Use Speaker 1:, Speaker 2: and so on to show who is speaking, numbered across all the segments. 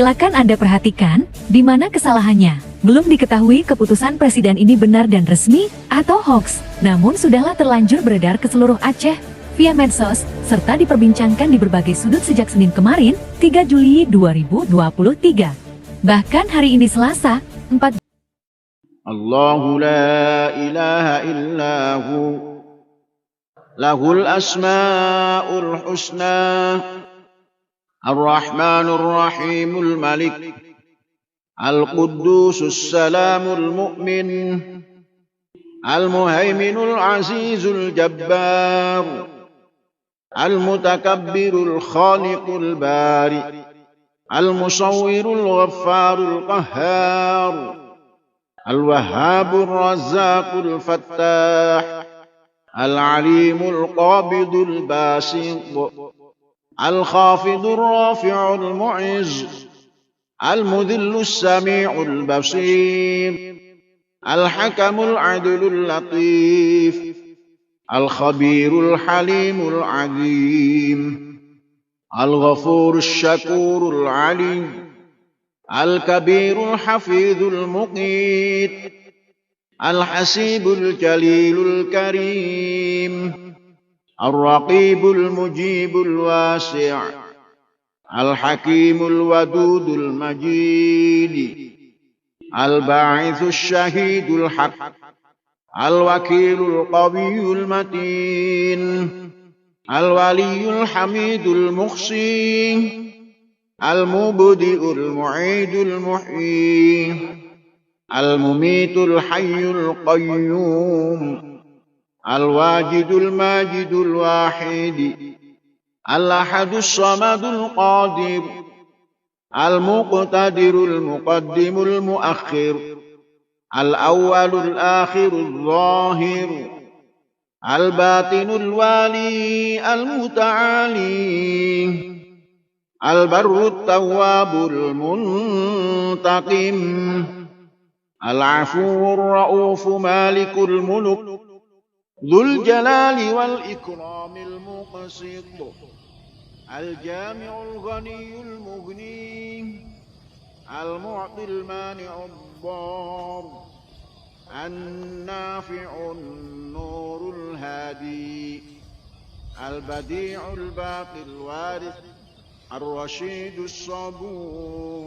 Speaker 1: Silakan Anda perhatikan di mana kesalahannya. Belum diketahui keputusan Presiden ini benar dan resmi atau hoax, namun sudahlah terlanjur beredar ke seluruh Aceh via medsos, serta diperbincangkan di berbagai sudut sejak Senin kemarin, 3 Juli 2023. Bahkan hari ini Selasa, 4
Speaker 2: Allahu la ilaha illahu lahul asma'ul husna ar-Rahmanur Rahimul Malik Al-Quddusus Salamul Mu'min Al-Muhaiminul Azizul Jabbar Al-Mutakabbirul Khaliqul Bari Al-Musawwirul Ghaffarul Qahhar Al-Wahhabur Razzaqul Fattah Al-Alimul Qabidul Basit Al-Khafidul Rafi'ul Mu'izz Al-Mudhillus Sami'ul Basir Al-Hakamul Adlul Latif Al-Khabirul Halimul Azim Al-Ghafurus Syakurul Alim Al-Kabirul Hafidhul Muqit Al-Hasibul Jalilul Karim Ar-Raqibul Mujibul Wasi' Al-Hakimul Wadudul Majid Al-Ba'ithus Syahidul Haq Al-Wakilul Qawiyul Matin Al-Waliyul Hamidul Muhsin Al-Mubdi'ul Mu'idul Muhyi Al-Mumitul Hayyul Qayyum Al-Wajidul Majidul Wahidi Al-Ahadus Samadul Qadir Al-Muqtadirul Muqaddimul Muakhir Al-Awwalul Akhirul Zahir Al-Batinul Wali Al-Muta'ali Al-Barrut Tawwabul Muntaqim Al-Afuwur Ra'ufu Malikul Muluk Dzul Jalali wal Ikramil Muqsit Al-Jami'ul Ghaniyul Mughni Al-Mu'til Mani'ud Dar An-Nafi'un Nurul Hadi Al-Badi'ul Baqil Warith Ar-Rashidus Sabun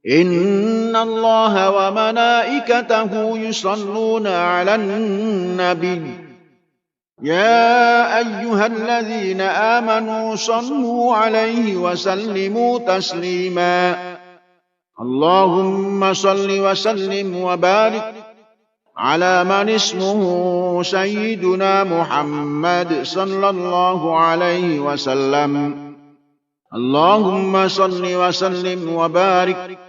Speaker 2: Inna Allaha wa malaikatahu yusalluna 'alan nabiy Ya ayyuhalladzina amanu sallu 'alaihi wa sallimu taslima Allahumma salli wa sallim wa barik ala man ismuhu sayyiduna Muhammad sallallahu alaihi wasallam Allahumma salli wa sallim wa barik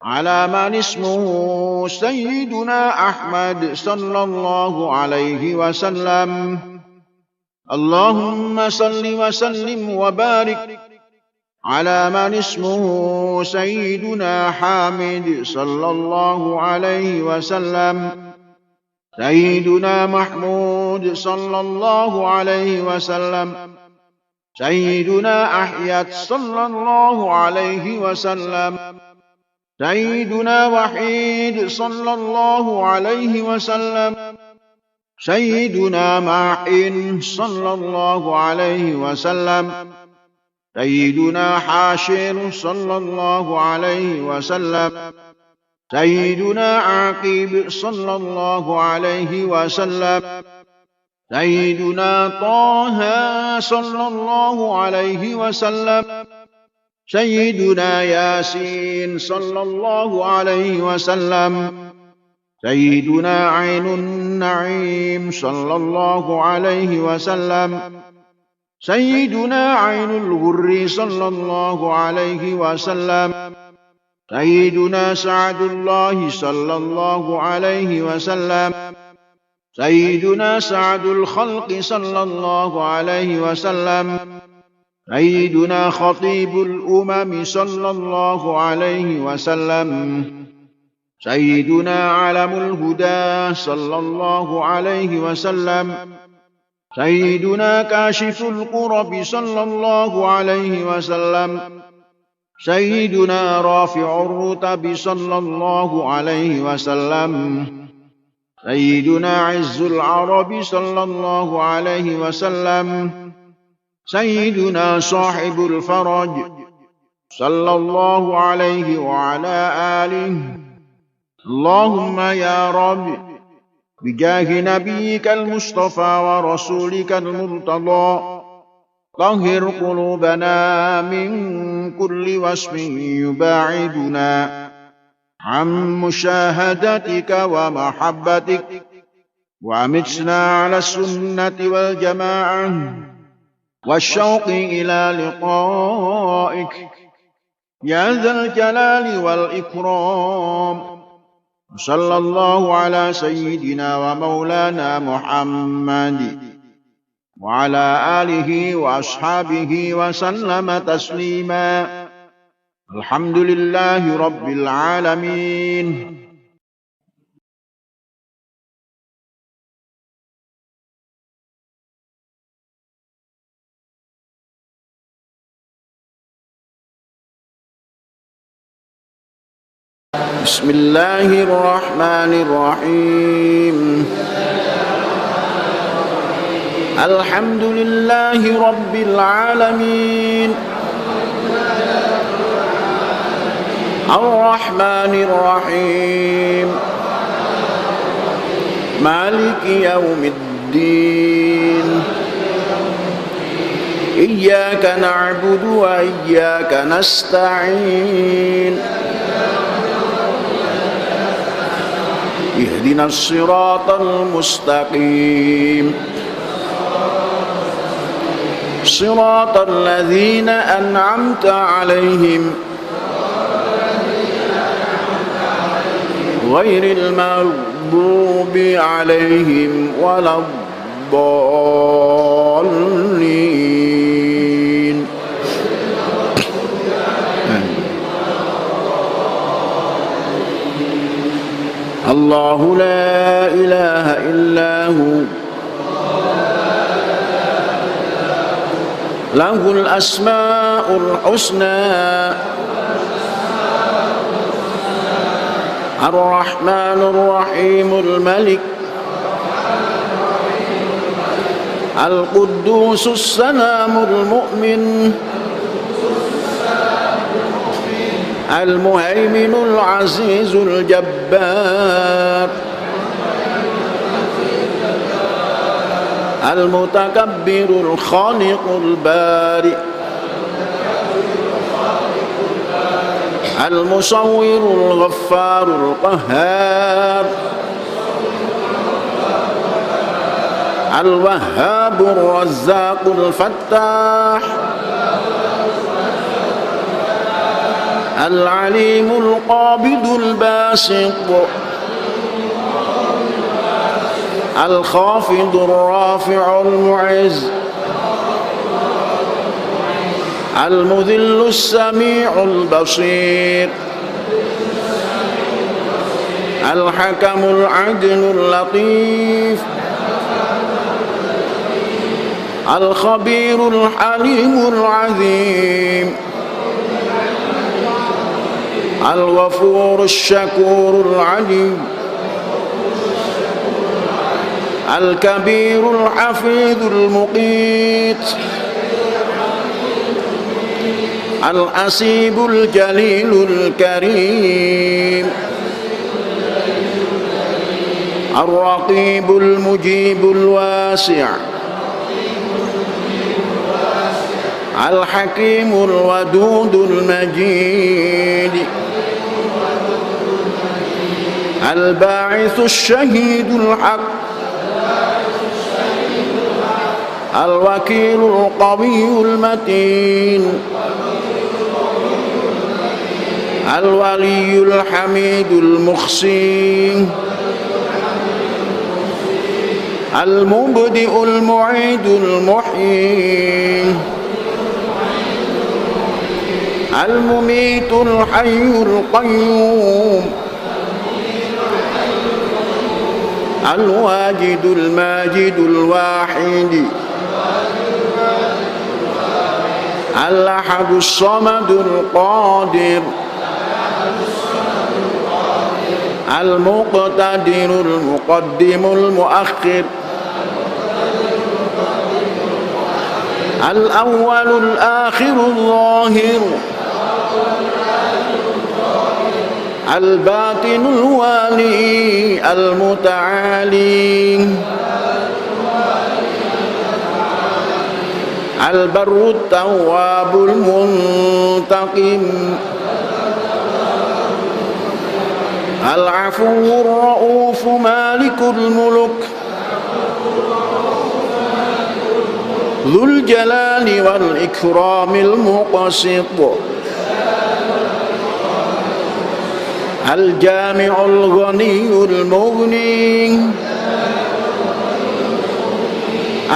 Speaker 2: ala man ismuhu sayyiduna Ahmad sallallahu alaihi wasallam Allahumma salli wa sallim wa barik على من اسمه سيدنا حامد صلى الله عليه وسلم سيدنا محمود صلى الله عليه وسلم سيدنا أحيد صلى الله عليه وسلم سيدنا وحيد صلى الله عليه وسلم سيدنا معين صلى الله عليه وسلم سيدنا حاشر صلى الله عليه وسلم سيدنا عاقب صلى الله عليه وسلم سيدنا طه صلى الله عليه وسلم سيدنا ياسين صلى الله عليه وسلم سيدنا عين النعيم صلى الله عليه وسلم سيدنا عين الغر صلى الله عليه وسلم سيدنا سعد الله صلى الله عليه وسلم سيدنا سعد الخلق صلى الله عليه وسلم سيدنا خطيب الأمم صلى الله عليه وسلم سيدنا علم الهدى صلى الله عليه وسلم سيدنا كاشف الكرب صلى الله عليه وسلم سيدنا رافع الرتب صلى الله عليه وسلم سيدنا عز العرب صلى الله عليه وسلم سيدنا صاحب الفرج صلى الله عليه وعلى آله. اللهم يا رب بجاه نبيك المصطفى ورسولك المرتضى طهر قلوبنا من كل وصف يباعدنا عن مشاهدتك ومحبتك، وأمتنا على السنة والجماعة والشوق إلى لقائك يا ذا الجلال والإكرام. صلى الله على سيدنا ومولانا محمد وعلى آله وأصحابه وسلم تسليما. الحمد لله رب العالمين. بسم الله الرحمن الرحيم. الحمد لله رب العالمين الرحمن الرحيم مالك يوم الدين. إياك نعبد وإياك نستعين. اهدنا الصراط المستقيم صراط الذين أنعمت عليهم غير المغضوب عليهم ولا الضالين. الله لا إله إلا هو له الأسماء الحسنى الرحمن الرحيم الملك القدوس السلام المؤمن المهيمن العزيز الجبار المتكبر الخالق البارئ المصور الغفار القهار الوهاب الرزاق الفتاح العليم القابض الباسط الخافض الرافع المعز المذل السميع البصير الحكم العدل اللطيف الخبير الحليم العظيم الغفور الشكور العليم الكبير الحفيظ المقيت الحسيب الجليل الكريم الرقيب المجيب الواسع الحكيم الودود المجيد الباعث الشهيد الحق الوكيل القوي المتين الولي الحميد المحسن المبدئ المعيد المحيي المميت الحي القيوم الواجد الماجد الواحد الأحد الصمد القادر المقتدر المقدم المؤخر الأول الآخر الظاهر الباطن الوالي المتعالي البر التواب المنتقم العفو الرؤوف مالك الملك ذو الجلال والإكرام المقسط الجامع الغني المغني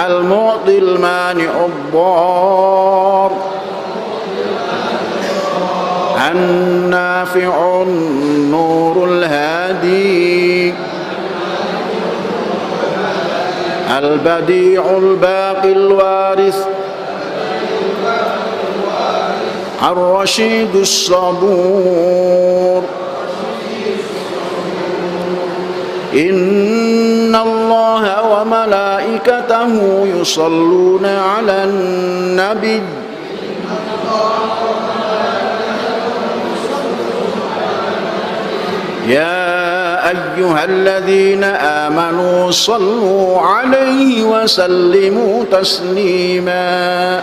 Speaker 2: المعطي المانع الضار النافع النور الهادي البديع الباقي الوارث الرشيد الصبور إن الله وملائكته يصلون على النبي يا أيها الذين آمنوا صلوا عليه وسلموا تسليما